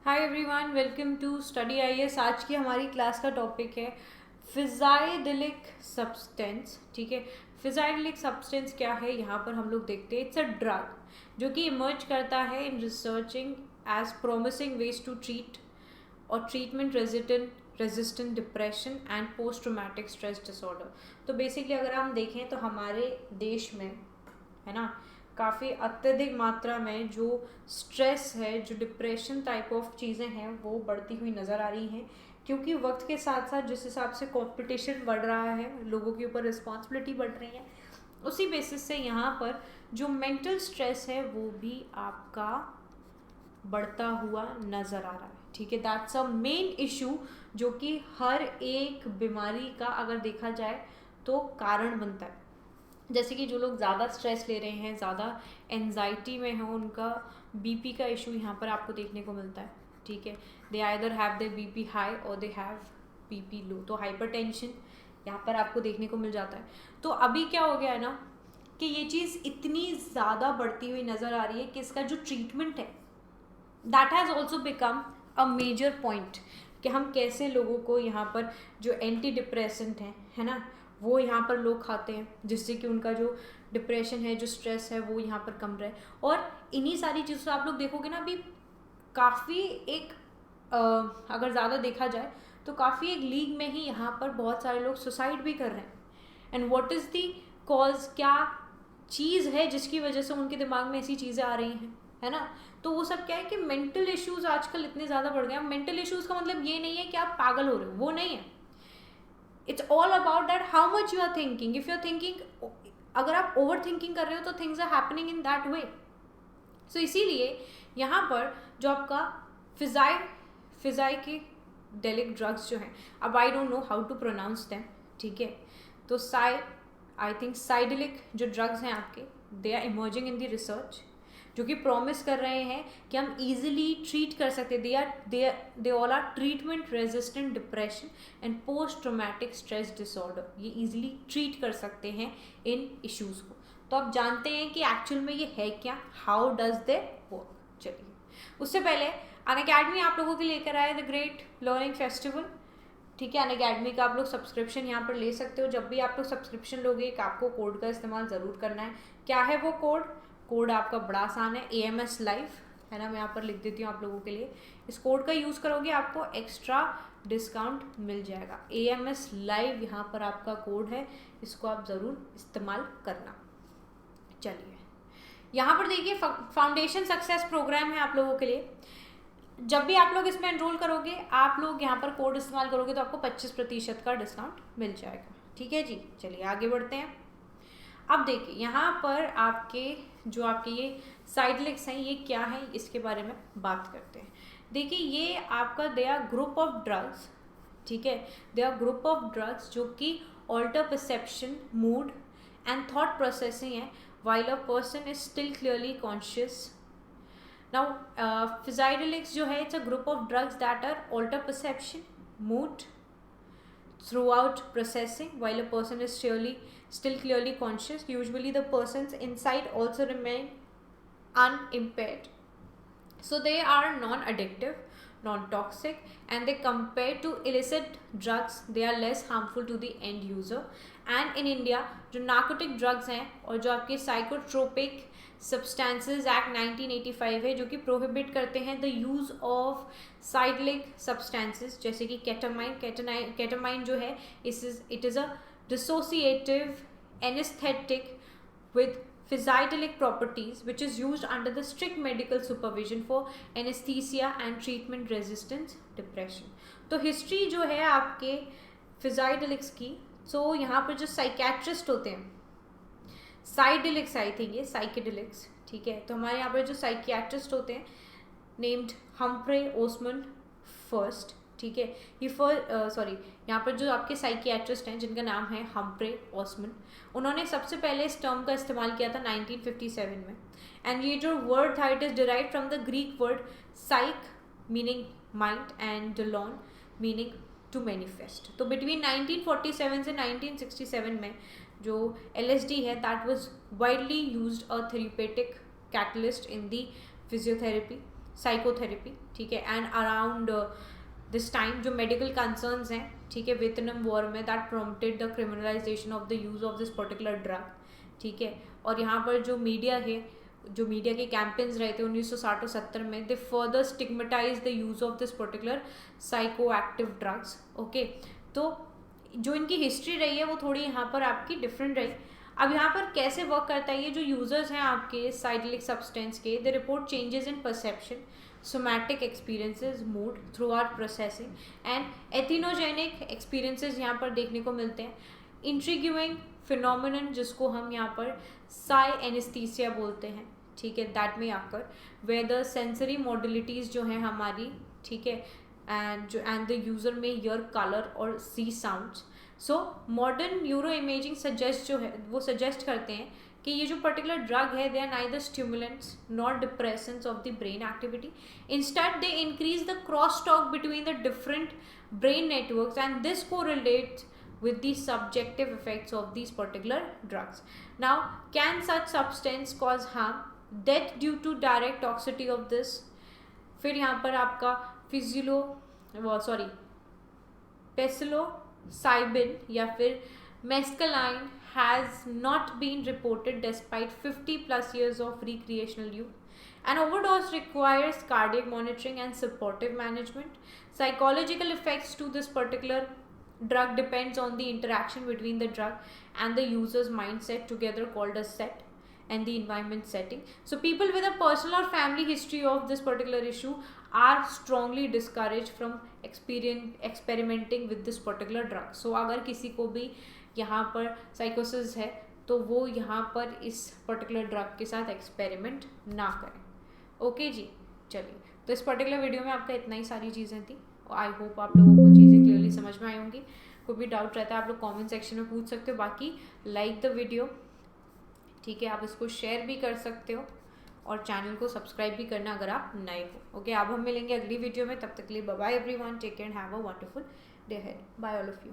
Hi everyone, welcome to study IAS. आज की हमारी क्लास का टॉपिक है फिजाइडिलिक सब्सटेंस। ठीक है, फिजाइडिलिक सब्सटेंस क्या है यहाँ पर हम लोग देखते हैं। इट्स अ ड्रग जो कि इमर्ज करता है in researching as promising ways to treat और treatment resistant depression and post traumatic stress disorder. तो बेसिकली अगर हम देखें तो हमारे देश में है ना काफ़ी अत्यधिक मात्रा में जो स्ट्रेस है, जो डिप्रेशन टाइप ऑफ चीज़ें हैं वो बढ़ती हुई नज़र आ रही हैं, क्योंकि वक्त के साथ साथ जिस हिसाब से कंपटीशन बढ़ रहा है, लोगों के ऊपर रिस्पॉन्सिबिलिटी बढ़ रही है, उसी बेसिस से यहाँ पर जो मेंटल स्ट्रेस है वो भी आपका बढ़ता हुआ नज़र आ रहा है। ठीक है, दैट्स अ मेन इशू जो कि हर एक बीमारी का अगर देखा जाए तो कारण बनता है। जैसे कि जो लोग ज़्यादा स्ट्रेस ले रहे हैं, ज़्यादा एनजाइटी में हैं, उनका बीपी का इशू यहाँ पर आपको देखने को मिलता है। ठीक है, they either have the BP high और दे हैव बीपी लो, तो हाइपरटेंशन यहाँ पर आपको देखने को मिल जाता है। तो अभी क्या हो गया है ना कि ये चीज़ इतनी ज़्यादा बढ़ती हुई नज़र आ रही है कि इसका जो ट्रीटमेंट है that has also become a major point, कि हम कैसे लोगों को यहाँ पर जो एंटी डिप्रेसेंट हैं, है ना, वो यहाँ पर लोग खाते हैं जिससे कि उनका जो डिप्रेशन है, जो स्ट्रेस है, वो यहाँ पर कम रहे। और इन्हीं सारी चीज़ों से आप लोग देखोगे ना अभी काफ़ी एक अगर ज़्यादा देखा जाए तो काफ़ी एक लीग में ही यहाँ पर बहुत सारे लोग सुसाइड भी कर रहे हैं। And what is the cause, क्या चीज़ है जिसकी वजह से उनके दिमाग में ऐसी चीज़ें आ रही हैं, है ना। तो वो सब क्या है कि मेंटल इश्यूज आजकल इतने ज़्यादा बढ़ गए हैं। मेंटल इश्यूज का मतलब ये नहीं है कि आप पागल हो रहे हो, वो नहीं है। It's all about that how much you are thinking. If you are thinking, अगर आप ओवर थिंकिंग कर रहे हो तो things are happening in that way. So इसीलिए यहाँ पर जो आपका फिजाई के डेलिक ड्रग्स जो हैं, अब I don't know how to pronounce them. ठीक है, तो आई थिंक साइडिलिक जो ड्रग्स हैं आपके, they are emerging in the research, जो कि प्रॉमिस कर रहे हैं कि हम इजीली ट्रीट कर सकते हैं। They all are treatment resistant depression and post traumatic stress disorder. ये इजीली ट्रीट कर सकते हैं इन इश्यूज़ को। तो आप जानते हैं कि एक्चुअल में ये है क्या, हाउ डज दे वर्क। चलिए, उससे पहले अनअकैडमी आप लोगों के लिए लेकर आए द ग्रेट लर्निंग फेस्टिवल। ठीक है, अनअकैडमी का आप लोग सब्सक्रिप्शन यहाँ पर ले सकते हो। जब भी आप लोग सब्सक्रिप्शन लोगे एक आपको कोड का इस्तेमाल ज़रूर करना है। क्या है वो कोड आपका बड़ा आसान है, AMS लाइव, है ना। मैं यहाँ पर लिख देती हूँ आप लोगों के लिए। इस कोड का यूज़ करोगे आपको एक्स्ट्रा डिस्काउंट मिल जाएगा। AMS लाइव यहाँ पर आपका कोड है, इसको आप ज़रूर इस्तेमाल करना। चलिए, यहाँ पर देखिए फाउंडेशन सक्सेस प्रोग्राम है आप लोगों के लिए। जब भी आप लोग इसमें एनरोल करोगे, आप लोग यहाँ पर कोड इस्तेमाल करोगे तो आपको 25% का डिस्काउंट मिल जाएगा। ठीक है जी, चलिए आगे बढ़ते हैं। अब देखिए यहाँ पर आपके ये साइडलिक्स हैं, ये क्या है इसके बारे में बात करते हैं। देखिए ये आपका they are group of drugs. ठीक है, they are group of drugs जो कि alter perception, mood and thought processing है while a person is still clearly conscious. Now, Physidelics जो है, it's a group of drugs that are alter perception, mood throughout processing while a person is still clearly conscious. Usually the person's insight also remain unimpaired. So they are non-addictive, non-toxic, and they compared to illicit drugs they are less harmful to the end user. And in India जो narcotic drugs हैं और जो आपके psychotropic substances act 1985 है जो कि prohibit करते हैं द यूज़ ऑफ साइडलिक सब्सटेंसेस, जैसे कि केटामाइन जो है it is a dissociative anaesthetic with physidelic properties which is used under the strict medical supervision for anesthesia and treatment resistant depression. तो हिस्ट्री जो है आपके फिजाइडिलिक्स की, तो यहाँ पर जो साइकेट्रिस्ट होते हैं, साइडिलिक्स आई थिंक ये साइकेडिलिक्स, ठीक है, तो हमारे यहाँ पर जो साइकियाट्रिस्ट होते हैं नेम्ड हम्फ्रे ओसमंड फर्स्ट। ठीक है, यहाँ पर जो आपके साइकियाट्रिस्ट हैं जिनका नाम है हम्फ्रे ओसमंड, उन्होंने सबसे पहले इस टर्म का इस्तेमाल किया था 1957 में। एंड ये जो वर्ड था it is derive from the Greek word psych meaning mind and delon meaning to manifest. तो बिटवीन 1947 से 1967 में जो LSD है that was widely used a therapeutic catalyst in the physiotherapy. Psychotherapy, ठीक है। एंड अराउंड दिस टाइम जो medical concerns हैं, ठीक है, वियतनाम वॉर में, that prompted the criminalization of the use of this particular drug, ठीक है। और यहाँ पर जो मीडिया है, जो मीडिया के कैंपेन्स रहे थे 1960 और 70 में, दे further stigmatise the use of this particular psycho active drugs, okay. तो जो इनकी हिस्ट्री रही है वो थोड़ी यहाँ पर आपकी डिफरेंट रही। अब यहाँ पर कैसे वर्क करता है, ये जो यूजर्स हैं आपके साइडिलिक सब्सटेंस के, they report changes in perception, somatic experiences, mood throughout processing and entheogenic experiences यहाँ पर देखने को मिलते हैं। इंट्रिग्यूइंग फिनोमिनन जिसको हम यहाँ पर साई एनेस्थीसिया बोलते हैं, ठीक है, दैट में आकर वेयर द सेंसरी मॉडलिटीज़ जो हैं हमारी, ठीक है, एंड द यूज़र में हियर कलर और see sounds. So modern neuro imaging suggest जो है वो सजेस्ट करते हैं कि ये जो पर्टिकुलर ड्रग है, they are neither stimulants not depressants of the brain activity, instead they increase the cross talk between the different brain networks, and this correlates with the subjective effects of these particular drugs. Now, can such substance cause harm? Death due to direct toxicity of this. फिर यहाँ पर आपका psilocybin या फिर mescaline has not been reported despite 50 plus years of recreational use. An overdose requires cardiac monitoring and supportive management. Psychological effects to this particular drug depends on the interaction between the drug and the user's mindset, together called a set, and the environment setting. So people with a personal or family history of this particular issue are strongly discouraged from experimenting with this particular drug. So अगर किसी को भी यहाँ पर साइकोसिस है तो वो यहाँ पर इस पर्टिकुलर ड्रग के साथ एक्सपेरिमेंट ना करें, ओके जी। चलिए, तो इस पर्टिकुलर वीडियो में आपका इतना ही सारी चीज़ें थी। आई होप आप लोगों को चीज़ें क्लियरली समझ में आई होंगी। कोई भी डाउट रहता है आप लोग कमेंट सेक्शन में पूछ सकते हो। बाकी लाइक द वीडियो, ठीक है, आप इसको शेयर भी कर सकते हो और चैनल को सब्सक्राइब भी करना अगर आप नए हो, ओके। अब हम मिलेंगे अगली वीडियो में, तब तक के लिए bye bye everyone, take care and have a wonderful day ahead. Bye all of you.